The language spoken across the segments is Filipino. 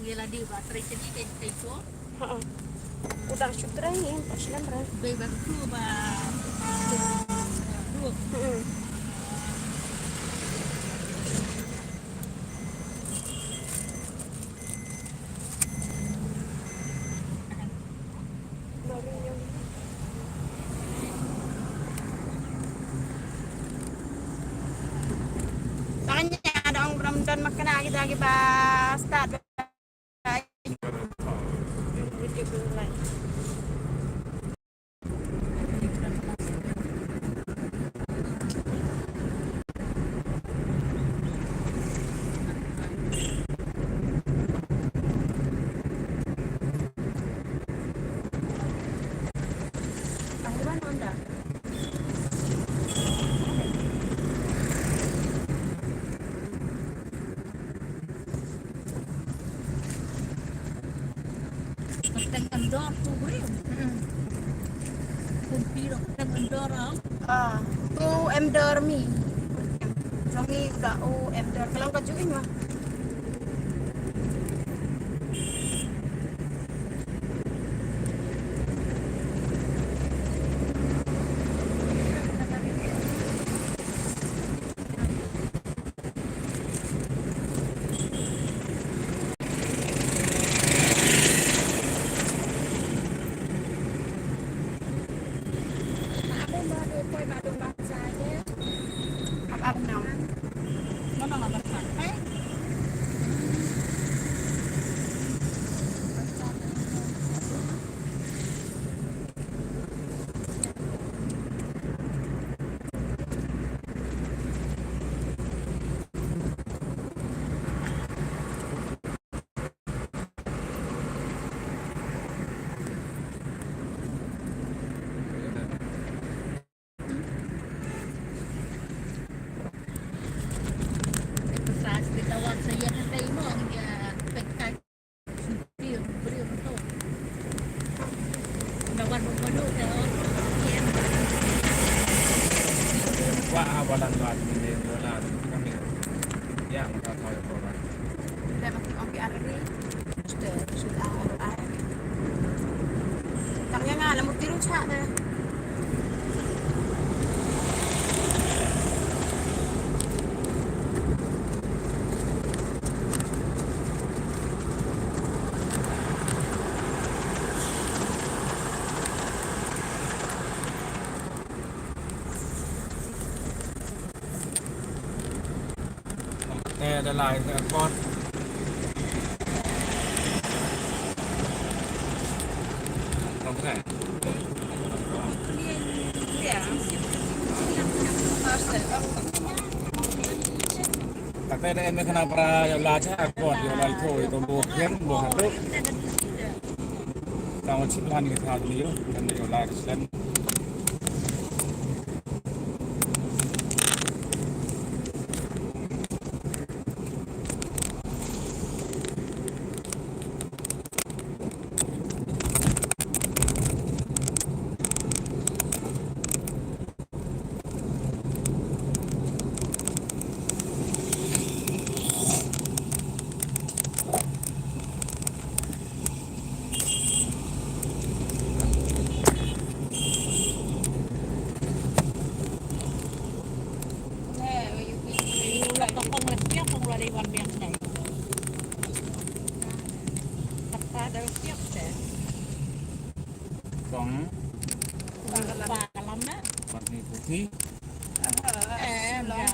Ela di baterai jadi kayak itu. Heeh. Udah syukur ini, pas lembar. Bebas tuh bah. Heeh. Baru yang Makanya ada orang Ramadan makan lagi lagi pas start. Video mulai. Panggilan Anda. Kadang kendor tuh gue. Kunci dong kadang kendor ah. Tu em dormi. Zomi udah em dor. Kalau kau juga mah. Apa mbak ada kue batu bangsa aja. Apa nam? Mana nggak bersantai? Saat ditawag saya nanti mo ang pekak sipil beliau betul. Dawan mo ya. Wah, awalan banget ini bola kami. Ya, nggak tahu ya bola. Udah makin oke hari sudah air. Tangnya nggak ada mau tiru cak deh. Ada lain airport. Oke. Tapi ada yang kenapa yang laca airport yang lain tuh itu bukan tuh. Kalau cipulan kita ada nih, dan yang lain selain Ulat tokong lesiap pengeluar Iwan biang deh. Kata ada siap deh. Kong Pakalam na. warna putih. Ya.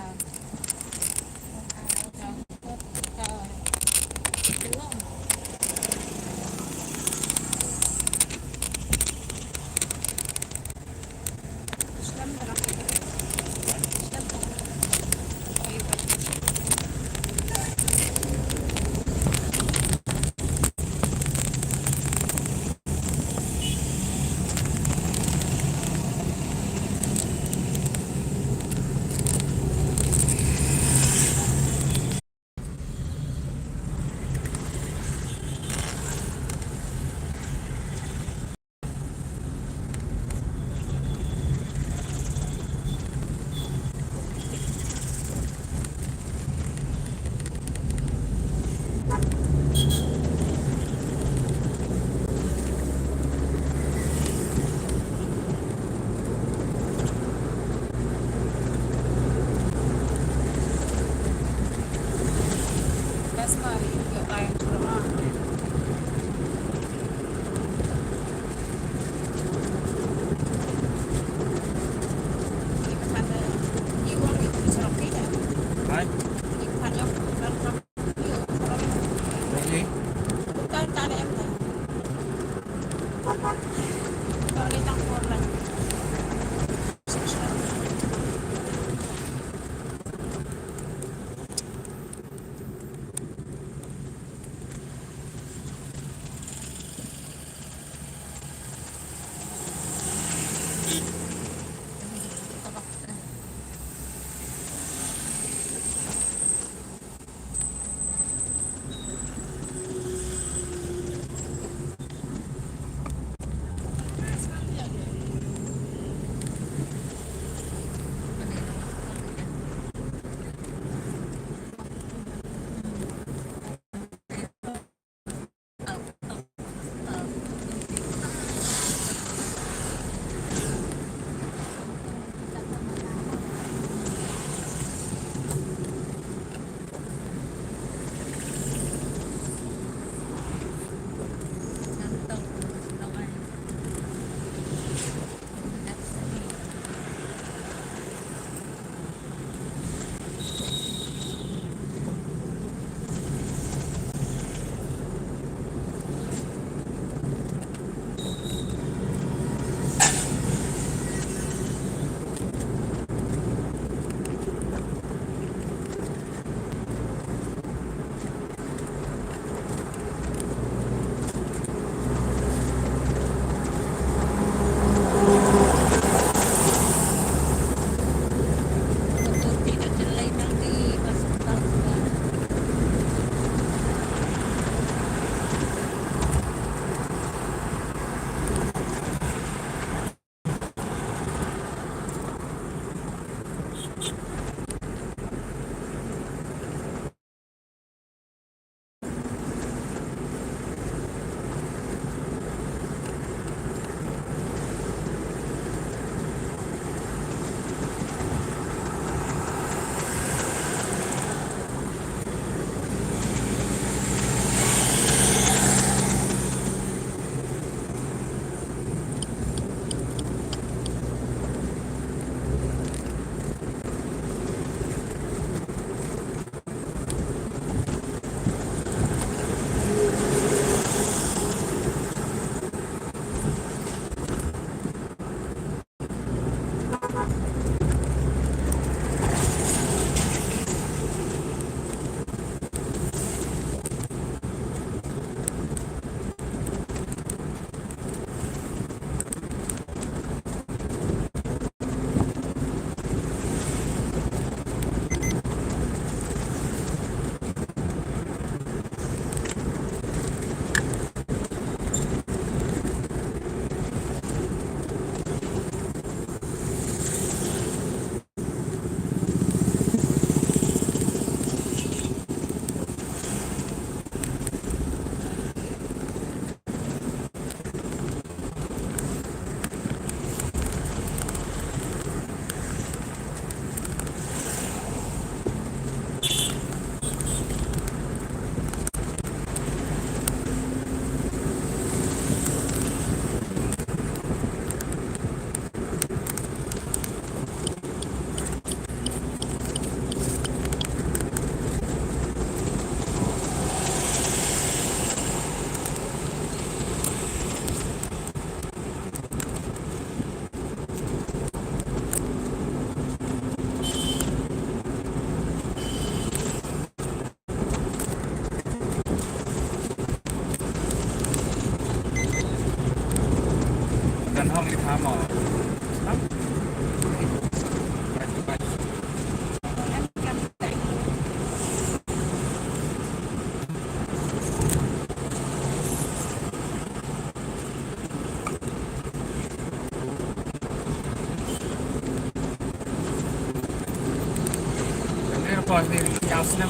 kos ni yang senang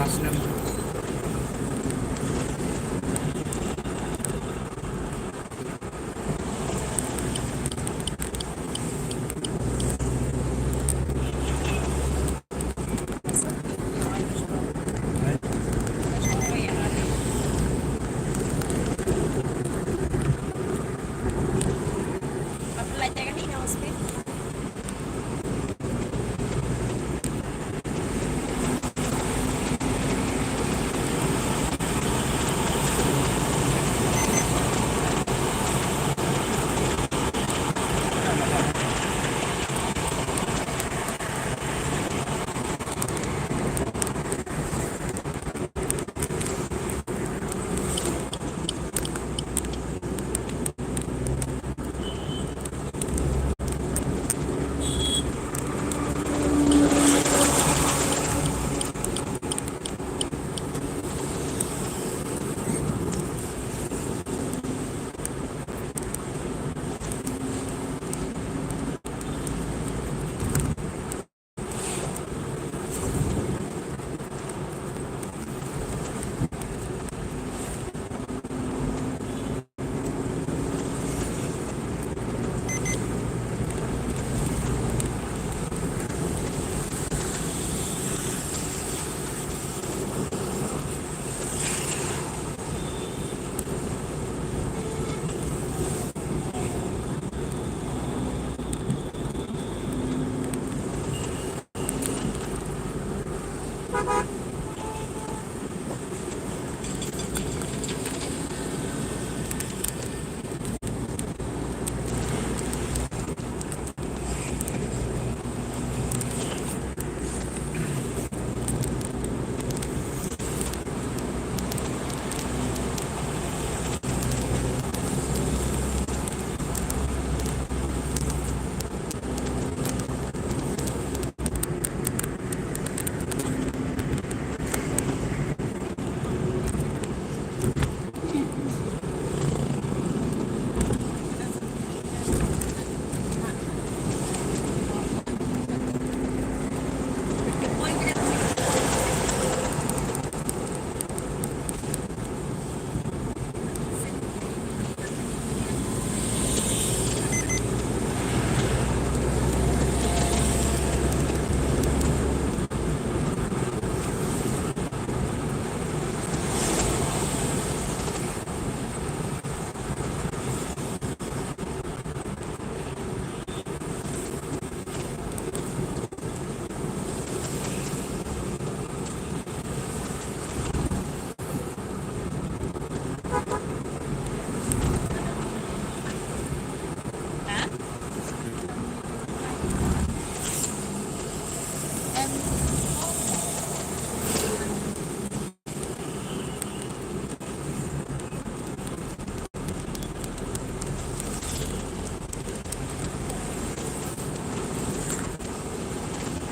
senang. Belajar kan ini yang speed.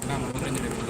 Nah, motornya jadi